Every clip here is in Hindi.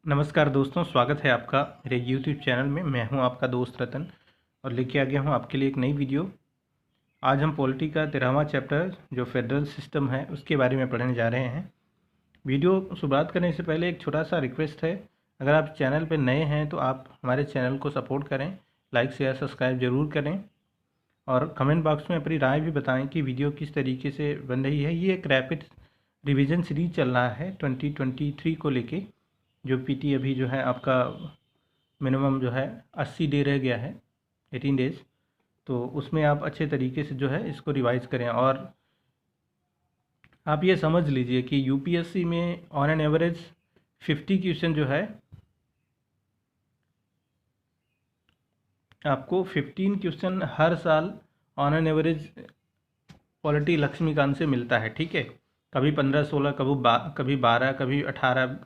नमस्कार दोस्तों, स्वागत है आपका मेरे YouTube चैनल में। मैं हूं आपका दोस्त रतन और लेके आ गया हूं आपके लिए एक नई वीडियो। आज हम पॉलिटी का 13वां चैप्टर जो फेडरल सिस्टम है उसके बारे में पढ़ने जा रहे हैं। वीडियो शुरुआत करने से पहले एक छोटा सा रिक्वेस्ट है, अगर आप चैनल पर नए हैं तो आप हमारे चैनल को सपोर्ट करें, लाइक शेयर सब्सक्राइब ज़रूर करें और कमेंट बॉक्स में अपनी राय भी बताएँ कि वीडियो किस तरीके से बन रही है। ये एक रैपिड रिविज़न सीरीज चल रहा है 2023 को लेके, जो पीटी अभी जो है आपका मिनिमम जो है 80 डे रह गया है, 18 डेज़। तो उसमें आप अच्छे तरीके से जो है इसको रिवाइज करें और आप ये समझ लीजिए कि यूपीएससी में ऑन एन एवरेज 50 क्वेश्चन जो है आपको 15 क्वेश्चन हर साल on an average polity Laxmikant से मिलता है। ठीक है, कभी 15-16, कभी 12, कभी 18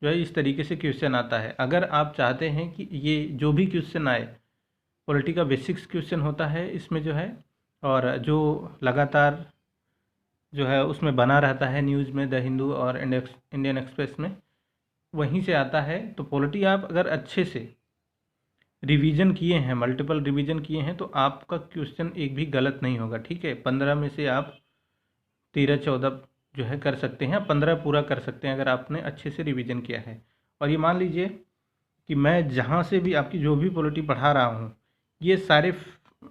जो है इस तरीके से क्वेश्चन आता है। अगर आप चाहते हैं कि ये जो भी क्वेश्चन आए, पॉलिटी का बेसिक्स क्वेश्चन होता है इसमें जो है, और जो लगातार जो है उसमें बना रहता है न्यूज़ में, द हिंदू और इंडियन एक्सप्रेस में, वहीं से आता है। तो पॉलिटी आप अगर अच्छे से रिवीजन किए हैं, मल्टीपल रिवीजन किए हैं, तो आपका क्वेश्चन एक भी गलत नहीं होगा। ठीक है, 15 में से आप 13-14 जो है कर सकते हैं, 15 पूरा कर सकते हैं अगर आपने अच्छे से रिवीजन किया है। और ये मान लीजिए कि मैं जहाँ से भी आपकी जो भी पॉलिटी पढ़ा रहा हूँ, ये सारे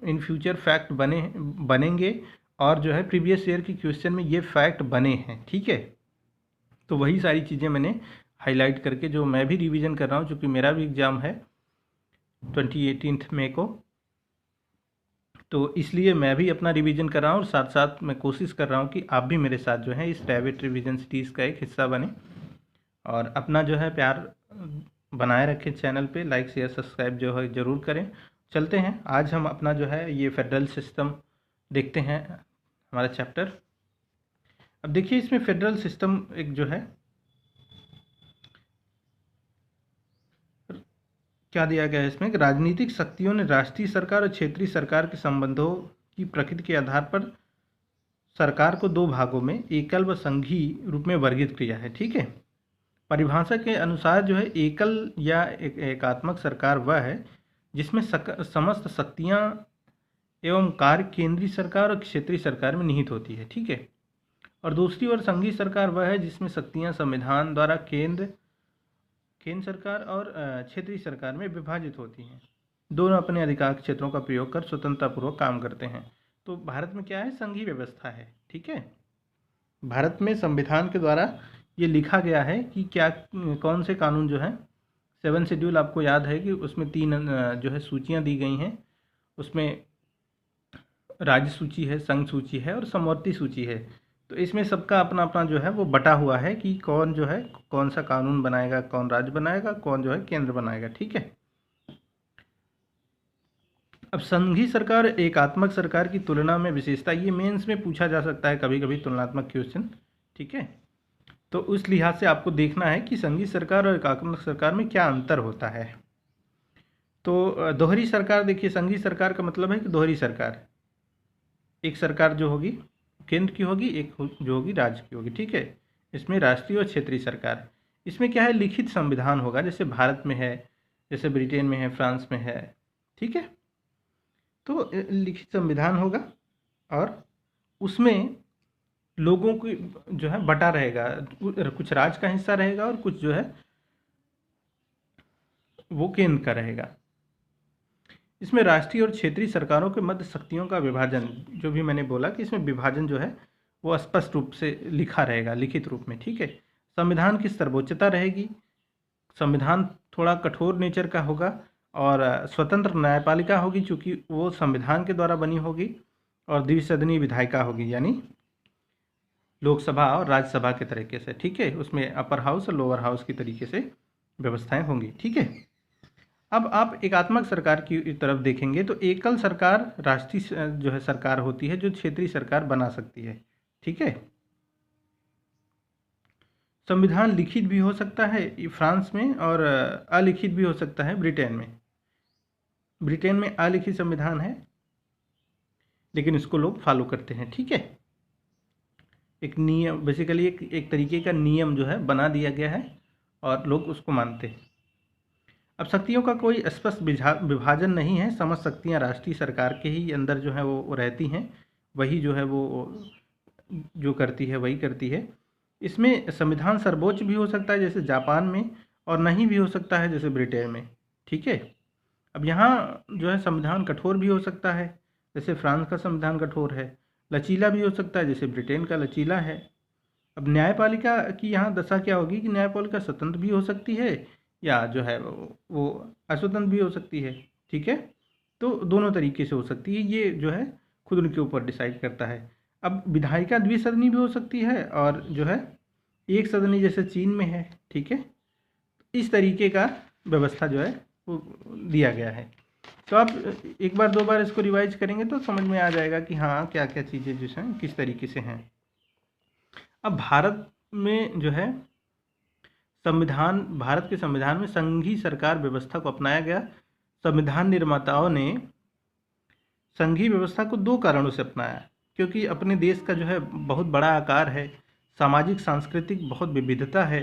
इन फ्यूचर फैक्ट बनेंगे और जो है प्रीवियस ईयर की क्वेश्चन में ये फैक्ट बने हैं। ठीक है, तो वही सारी चीज़ें मैंने हाईलाइट करके, जो मैं भी रिवीजन कर रहा हूँ, क्योंकि मेरा भी एग्ज़ाम है 28 मई को, तो इसलिए मैं भी अपना रिवीजन कर रहा हूँ और साथ साथ मैं कोशिश कर रहा हूँ कि आप भी मेरे साथ जो है इस रैपिड रिवीजन सीरीज़ का एक हिस्सा बने और अपना जो है प्यार बनाए रखें। चैनल पे लाइक शेयर सब्सक्राइब जो है ज़रूर करें। चलते हैं, आज हम अपना जो है ये फेडरल सिस्टम देखते हैं, हमारा चैप्टर। अब देखिए, इसमें फेडरल सिस्टम एक जो है क्या दिया गया है इसमें कि राजनीतिक शक्तियों ने राष्ट्रीय सरकार और क्षेत्रीय सरकार के संबंधों की प्रकृति के आधार पर सरकार को दो भागों में एकल व संघीय रूप में वर्गीकृत किया है। ठीक है, परिभाषा के अनुसार जो है एकल या एकात्मक सरकार वह है जिसमें समस्त शक्तियां एवं कार्य केंद्रीय सरकार और क्षेत्रीय सरकार में निहित होती है। ठीक है, और दूसरी ओर संघीय सरकार वह है जिसमें शक्तियां संविधान द्वारा केंद्र सरकार और क्षेत्रीय सरकार में विभाजित होती हैं। दोनों अपने अधिकार क्षेत्रों का प्रयोग कर स्वतंत्रतापूर्वक काम करते हैं। तो भारत में क्या है, संघीय व्यवस्था है। ठीक है, भारत में संविधान के द्वारा ये लिखा गया है कि क्या कौन से कानून जो है, 7 शेड्यूल आपको याद है कि उसमें 3 जो है सूचियाँ दी गई हैं। उसमें राज्य सूची है, संघ सूची है और समवर्ती सूची है। तो इसमें सबका अपना अपना जो है वो बटा हुआ है कि कौन जो है कौन सा कानून बनाएगा, कौन राज्य बनाएगा, कौन जो है केंद्र बनाएगा। ठीक है, अब संघीय सरकार एकात्मक सरकार की तुलना में विशेषता, ये मेंस में पूछा जा सकता है कभी कभी तुलनात्मक क्वेश्चन। ठीक है, तो उस लिहाज से आपको देखना है कि संघीय सरकार और एकात्मक सरकार में क्या अंतर होता है। तो दोहरी सरकार, देखिए संघीय सरकार का मतलब है कि दोहरी सरकार, एक सरकार जो होगी केंद्र की होगी, एक जो होगी राज्य की होगी। ठीक है, इसमें राष्ट्रीय और क्षेत्रीय सरकार, इसमें क्या है, लिखित संविधान होगा, जैसे भारत में है, जैसे ब्रिटेन में है, फ्रांस में है। ठीक है, तो लिखित संविधान होगा और उसमें लोगों को जो है बटा रहेगा, कुछ राज्य का हिस्सा रहेगा और कुछ जो है वो केंद्र का रहेगा। इसमें राष्ट्रीय और क्षेत्रीय सरकारों के मध्य शक्तियों का विभाजन, जो भी मैंने बोला कि इसमें विभाजन जो है वो स्पष्ट रूप से लिखा रहेगा लिखित रूप में। ठीक है, संविधान की सर्वोच्चता रहेगी, संविधान थोड़ा कठोर नेचर का होगा और स्वतंत्र न्यायपालिका होगी चूँकि वो संविधान के द्वारा बनी होगी, और द्विसदनीय विधायिका होगी, यानी लोकसभा और राज्यसभा के तरीके से। ठीक है, उसमें अपर हाउस और लोअर हाउस की तरीके से व्यवस्थाएं होंगी। ठीक है, अब आप एकात्मक सरकार की तरफ देखेंगे तो एकल सरकार राष्ट्रीय जो है सरकार होती है जो क्षेत्रीय सरकार बना सकती है। ठीक है, संविधान लिखित भी हो सकता है फ्रांस में और अलिखित भी हो सकता है ब्रिटेन में। ब्रिटेन में अलिखित संविधान है लेकिन इसको लोग फॉलो करते हैं। ठीक है, एक नियम, बेसिकली एक तरीके का नियम जो है बना दिया गया है और लोग उसको मानते हैं। अब शक्तियों का कोई स्पष्ट विभाजन नहीं है, समस्त शक्तियाँ राष्ट्रीय सरकार के ही अंदर जो है वो रहती हैं, वही जो है वो जो करती है वही करती है। इसमें संविधान सर्वोच्च भी हो सकता है जैसे जापान में, और नहीं भी हो सकता है जैसे ब्रिटेन में, ठीक है। अब यहाँ जो है संविधान कठोर भी हो सकता है, जैसे फ्रांस का संविधान कठोर है, लचीला भी हो सकता है जैसे ब्रिटेन का लचीला है। अब न्यायपालिका की यहाँ दशा क्या होगी कि न्यायपालिका स्वतंत्र भी हो सकती है या जो है वो अस्वतंत्र भी हो सकती है, ठीक है। तो दोनों तरीके से हो सकती है, ये जो है खुद उनके ऊपर डिसाइड करता है। अब विधायिका द्विसदनी भी हो सकती है और जो है एक सदनी जैसे चीन में है, ठीक है। इस तरीके का व्यवस्था जो है वो दिया गया है। तो आप एक बार दो बार इसको रिवाइज करेंगे तो समझ में आ जाएगा कि हाँ क्या क्या चीज़ें जो हैं किस तरीके से हैं। अब भारत में जो है भारत के संविधान में संघीय सरकार व्यवस्था को अपनाया गया। संविधान निर्माताओं ने संघीय व्यवस्था को दो कारणों से अपनाया, क्योंकि अपने देश का जो है बहुत बड़ा आकार है, सामाजिक सांस्कृतिक बहुत विविधता है।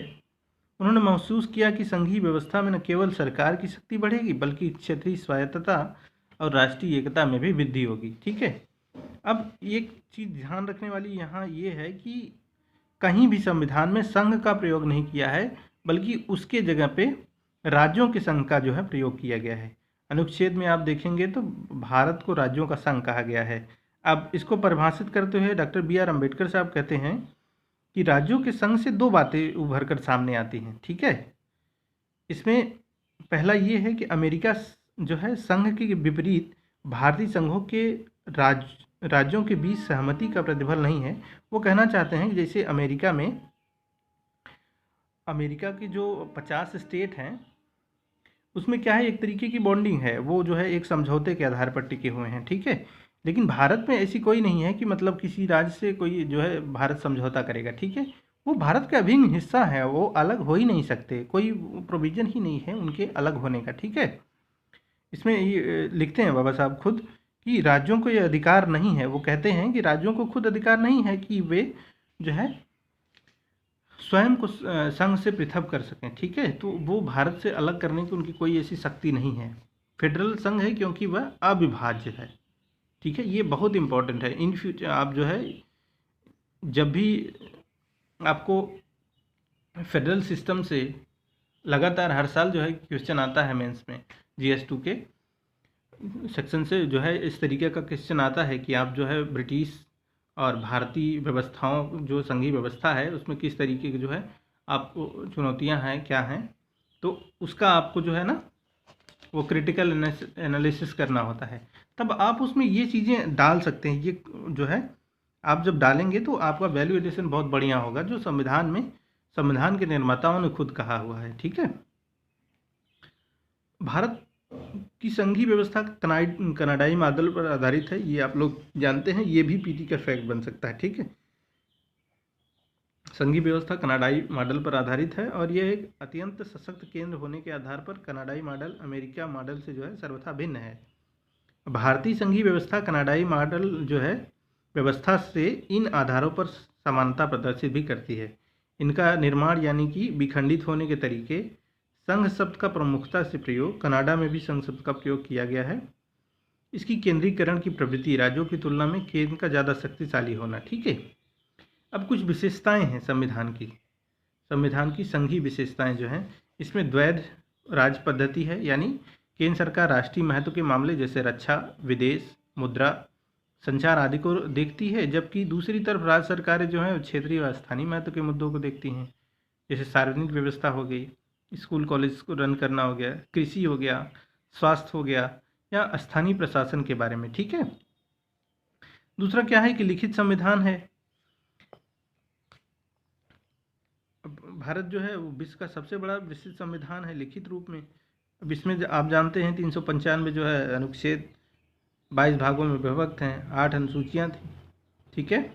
उन्होंने महसूस किया कि संघीय व्यवस्था में न केवल सरकार की शक्ति बढ़ेगी बल्कि क्षेत्रीय स्वायत्तता और राष्ट्रीय एकता में भी वृद्धि होगी, ठीक है। अब एक चीज़ ध्यान रखने वाली यहाँ ये है कि कहीं भी संविधान में संघ का प्रयोग नहीं किया है, बल्कि उसके जगह पे राज्यों के संघ का जो है प्रयोग किया गया है। अनुच्छेद में आप देखेंगे तो भारत को राज्यों का संघ कहा गया है। अब इसको परिभाषित करते हुए डॉक्टर बी आर अम्बेडकर साहब कहते हैं कि राज्यों के संघ से दो बातें उभर कर सामने आती हैं, ठीक है। इसमें पहला ये है कि अमेरिका जो है संघ के विपरीत भारतीय संघों के राज्यों के बीच सहमति का प्रतिफल नहीं है। वो कहना चाहते हैं कि जैसे अमेरिका के जो 50 स्टेट हैं उसमें क्या है, एक तरीके की बॉन्डिंग है, वो जो है एक समझौते के आधार पर टिके हुए हैं, ठीक है। लेकिन भारत में ऐसी कोई नहीं है कि मतलब किसी राज्य से कोई जो है भारत समझौता करेगा, ठीक है। वो भारत का अभिन्न हिस्सा है, वो अलग हो ही नहीं सकते, कोई प्रोविज़न ही नहीं है उनके अलग होने का, ठीक है। इसमें ये लिखते हैं बाबा साहब खुद कि राज्यों को ये अधिकार नहीं है, वो कहते हैं कि राज्यों को खुद अधिकार नहीं है कि वे जो है स्वयं को संघ से पृथक कर सकें, ठीक है। तो वो भारत से अलग करने की उनकी कोई ऐसी शक्ति नहीं है। फेडरल संघ है क्योंकि वह अविभाज्य है, ठीक है। ये बहुत इंपॉर्टेंट है। इन फ्यूचर आप जो है जब भी आपको फेडरल सिस्टम से लगातार हर साल जो है क्वेश्चन आता है मेंस में, GS2 के सेक्शन से जो है इस तरीके का क्वेश्चन आता है कि आप जो है ब्रिटिश और भारतीय व्यवस्थाओं जो संघीय व्यवस्था है उसमें किस तरीके की जो है आपको चुनौतियां हैं क्या हैं, तो उसका आपको जो है ना वो क्रिटिकल एनालिसिस करना होता है। तब आप उसमें ये चीज़ें डाल सकते हैं। ये जो है आप जब डालेंगे तो आपका वैल्यू एडिशन बहुत बढ़िया होगा, जो संविधान के निर्माताओं ने खुद कहा हुआ है, ठीक है। भारत की संघीय व्यवस्था कनाडाई मॉडल पर आधारित है, ये आप लोग जानते हैं, ये भी पीटी का फैक्ट बन सकता है, ठीक है। संघीय व्यवस्था कनाडाई मॉडल पर आधारित है और यह एक अत्यंत सशक्त केंद्र होने के आधार पर कनाडाई मॉडल अमेरिका मॉडल से जो है सर्वथा भिन्न है। भारतीय संघीय व्यवस्था कनाडाई मॉडल जो है व्यवस्था से इन आधारों पर समानता प्रदर्शित भी करती है। इनका निर्माण यानी कि विखंडित होने के तरीके, संघ शब्द का प्रमुखता से प्रयोग, कनाडा में भी संघ शब्द का प्रयोग किया गया है। इसकी केंद्रीकरण की प्रवृत्ति, राज्यों की तुलना में केंद्र का ज़्यादा शक्तिशाली होना, ठीक है। अब कुछ विशेषताएं हैं संविधान की संघीय विशेषताएं जो हैं, इसमें द्वैध राज पद्धति है, यानी केंद्र सरकार राष्ट्रीय महत्व के मामले जैसे रक्षा, विदेश, मुद्रा, संचार आदि को देखती है, जबकि दूसरी तरफ राज्य सरकारें जो हैं क्षेत्रीय व स्थानीय महत्व के मुद्दों को देखती हैं, जैसे सार्वजनिक व्यवस्था हो गई, स्कूल कॉलेज को रन करना हो गया, कृषि हो गया, स्वास्थ्य हो गया, या स्थानीय प्रशासन के बारे में, ठीक है। दूसरा क्या है कि लिखित संविधान है। भारत जो है वो विश्व का सबसे बड़ा विस्तृत संविधान है लिखित रूप में। अब इसमें आप जानते हैं 395 जो है अनुच्छेद 22 भागों में विभक्त हैं, 8 अनुसूचियाँ थी, ठीक है,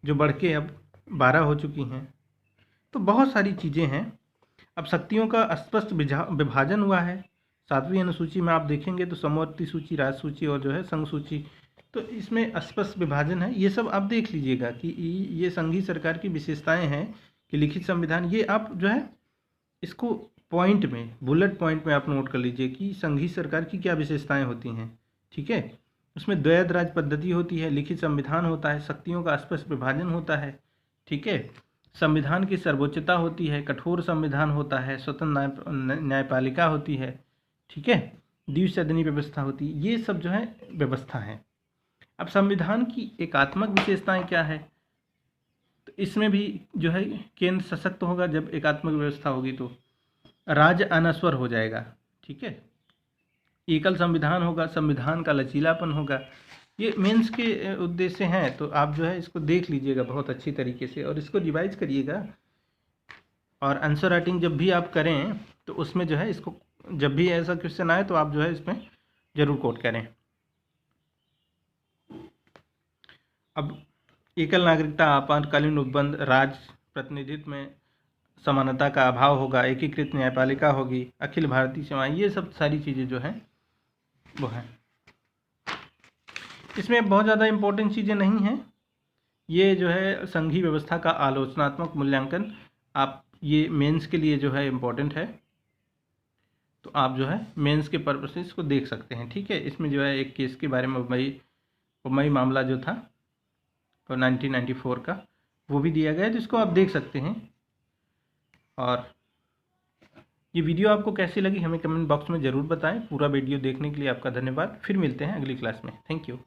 जो बढ़ के अब 12 हो चुकी हैं। तो बहुत सारी चीज़ें हैं। अब शक्तियों का स्पष्ट विभाजन हुआ है। 7वीं अनुसूची में आप देखेंगे तो समवर्ती सूची, राज सूची और जो है संघ सूची, तो इसमें स्पष्ट विभाजन है। ये सब आप देख लीजिएगा कि ये संघीय सरकार की विशेषताएं हैं कि लिखित संविधान, ये आप जो है इसको पॉइंट में, बुलेट पॉइंट में आप नोट कर लीजिए कि संघीय सरकार की क्या विशेषताएं होती हैं। ठीक है, उसमें द्वैध राज पद्धति होती है, लिखित संविधान होता है, शक्तियों का स्पष्ट विभाजन होता है। ठीक है, संविधान की सर्वोच्चता होती है, कठोर संविधान होता है, स्वतंत्र न्यायपालिका होती है। ठीक है, द्विसदनीय व्यवस्था होती है। ये सब जो है व्यवस्था है। अब संविधान की एकात्मक विशेषताएं क्या है, तो इसमें भी जो है केंद्र सशक्त होगा। जब एकात्मक व्यवस्था होगी तो राज्य अनस्वर हो जाएगा। ठीक है, एकल संविधान होगा, संविधान का लचीलापन होगा। ये मेंस के उद्देश्य हैं, तो आप जो है इसको देख लीजिएगा बहुत अच्छी तरीके से और इसको रिवाइज करिएगा। और आंसर राइटिंग जब भी आप करें तो उसमें जो है इसको, जब भी ऐसा क्वेश्चन आए तो आप जो है इसमें ज़रूर कोट करें। अब एकल नागरिकता, आपातकालीन उपबंध, राज्य प्रतिनिधित्व में समानता का अभाव होगा, एकीकृत न्यायपालिका होगी, अखिल भारतीय सेवाएं, ये सब सारी चीज़ें जो हैं वो हैं। इसमें बहुत ज़्यादा इम्पोर्टेंट चीज़ें नहीं हैं। ये जो है संघीय व्यवस्था का आलोचनात्मक मूल्यांकन, आप ये मेंस के लिए जो है इम्पोर्टेंट है, तो आप जो है मेंस के पर्पस से इसको देख सकते हैं। ठीक है, इसमें जो है एक केस के बारे में मुंबई मामला जो था और 1994 का, वो भी दिया गया है, जिसको आप देख सकते हैं। और ये वीडियो आपको कैसी लगी हमें कमेंट बॉक्स में ज़रूर बताएं। पूरा वीडियो देखने के लिए आपका धन्यवाद। फिर मिलते हैं अगली क्लास में। Thank you.